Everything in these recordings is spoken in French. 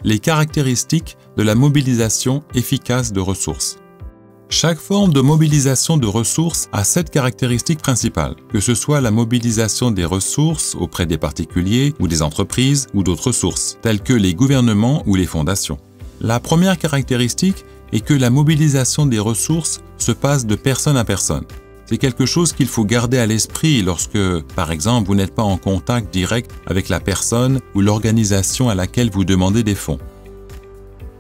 Les caractéristiques de la mobilisation efficace de ressources. Chaque forme de mobilisation de ressources a 7 caractéristiques principales, que ce soit la mobilisation des ressources auprès des particuliers ou des entreprises ou d'autres sources, telles que les gouvernements ou les fondations. La première caractéristique est que la mobilisation des ressources se passe de personne à personne. C'est quelque chose qu'il faut garder à l'esprit lorsque, par exemple, vous n'êtes pas en contact direct avec la personne ou l'organisation à laquelle vous demandez des fonds.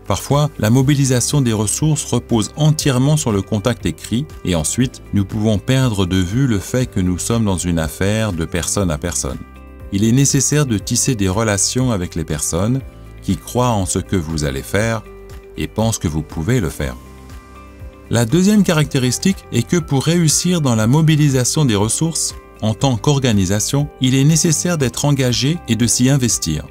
Parfois, la mobilisation des ressources repose entièrement sur le contact écrit et ensuite, nous pouvons perdre de vue le fait que nous sommes dans une affaire de personne à personne. Il est nécessaire de tisser des relations avec les personnes qui croient en ce que vous allez faire et pensent que vous pouvez le faire. La deuxième caractéristique est que pour réussir dans la mobilisation des ressources, en tant qu'organisation, il est nécessaire d'être engagé et de s'y investir.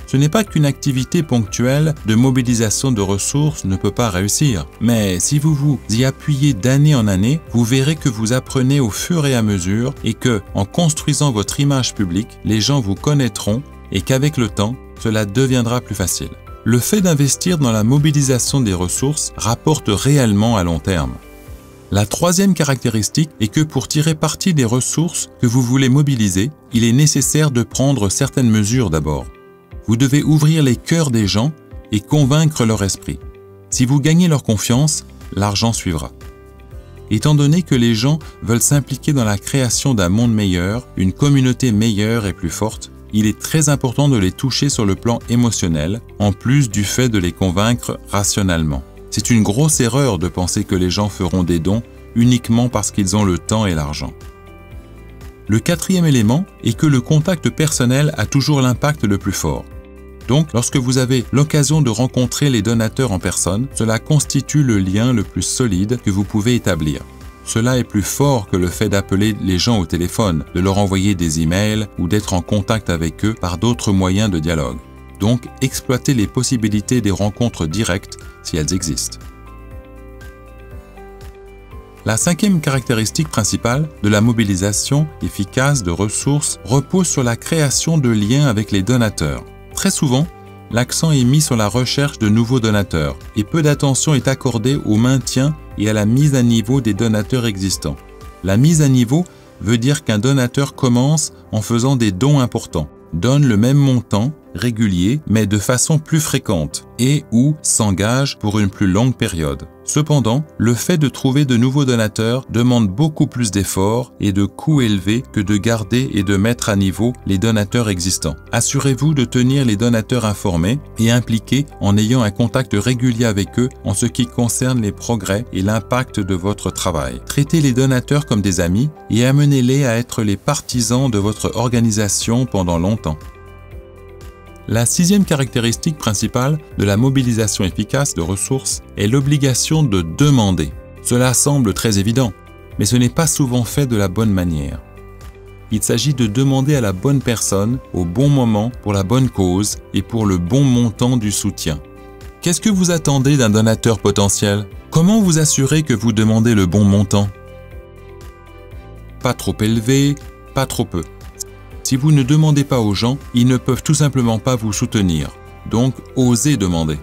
Ce n'est pas qu'une activité ponctuelle de mobilisation de ressources ne peut pas réussir, mais si vous vous y appuyez d'année en année, vous verrez que vous apprenez au fur et à mesure et que, en construisant votre image publique, les gens vous connaîtront et qu'avec le temps, cela deviendra plus facile. Le fait d'investir dans la mobilisation des ressources rapporte réellement à long terme. La troisième caractéristique est que pour tirer parti des ressources que vous voulez mobiliser, il est nécessaire de prendre certaines mesures d'abord. Vous devez ouvrir les cœurs des gens et convaincre leur esprit. Si vous gagnez leur confiance, l'argent suivra. Étant donné que les gens veulent s'impliquer dans la création d'un monde meilleur, une communauté meilleure et plus forte, il est très important de les toucher sur le plan émotionnel, en plus du fait de les convaincre rationnellement. C'est une grosse erreur de penser que les gens feront des dons uniquement parce qu'ils ont le temps et l'argent. Le quatrième élément est que le contact personnel a toujours l'impact le plus fort. Donc, lorsque vous avez l'occasion de rencontrer les donateurs en personne, cela constitue le lien le plus solide que vous pouvez établir. Cela est plus fort que le fait d'appeler les gens au téléphone, de leur envoyer des emails ou d'être en contact avec eux par d'autres moyens de dialogue. Donc, exploitez les possibilités des rencontres directes si elles existent. La cinquième caractéristique principale de la mobilisation efficace de ressources repose sur la création de liens avec les donateurs. Très souvent, l'accent est mis sur la recherche de nouveaux donateurs et peu d'attention est accordée au maintien et à la mise à niveau des donateurs existants. La mise à niveau veut dire qu'un donateur commence en faisant des dons importants, donne le même montant régulier mais de façon plus fréquente et ou s'engage pour une plus longue période. Cependant, le fait de trouver de nouveaux donateurs demande beaucoup plus d'efforts et de coûts élevés que de garder et de mettre à niveau les donateurs existants. Assurez-vous de tenir les donateurs informés et impliqués en ayant un contact régulier avec eux en ce qui concerne les progrès et l'impact de votre travail. Traitez les donateurs comme des amis et amenez-les à être les partisans de votre organisation pendant longtemps. La sixième caractéristique principale de la mobilisation efficace de ressources est l'obligation de demander. Cela semble très évident, mais ce n'est pas souvent fait de la bonne manière. Il s'agit de demander à la bonne personne, au bon moment, pour la bonne cause et pour le bon montant du soutien. Qu'est-ce que vous attendez d'un donateur potentiel? Comment vous assurez que vous demandez le bon montant? Pas trop élevé, pas trop peu. Si vous ne demandez pas aux gens, ils ne peuvent tout simplement pas vous soutenir. Donc, osez demander.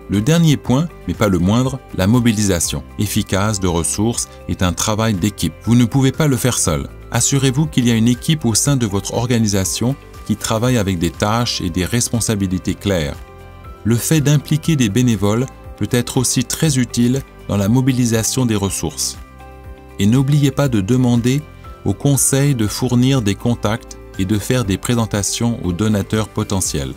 Le dernier point, mais pas le moindre, la mobilisation efficace de ressources est un travail d'équipe. Vous ne pouvez pas le faire seul. Assurez-vous qu'il y a une équipe au sein de votre organisation qui travaille avec des tâches et des responsabilités claires. Le fait d'impliquer des bénévoles peut être aussi très utile dans la mobilisation des ressources. Et n'oubliez pas de demander au conseil de fournir des contacts et de faire des présentations aux donateurs potentiels.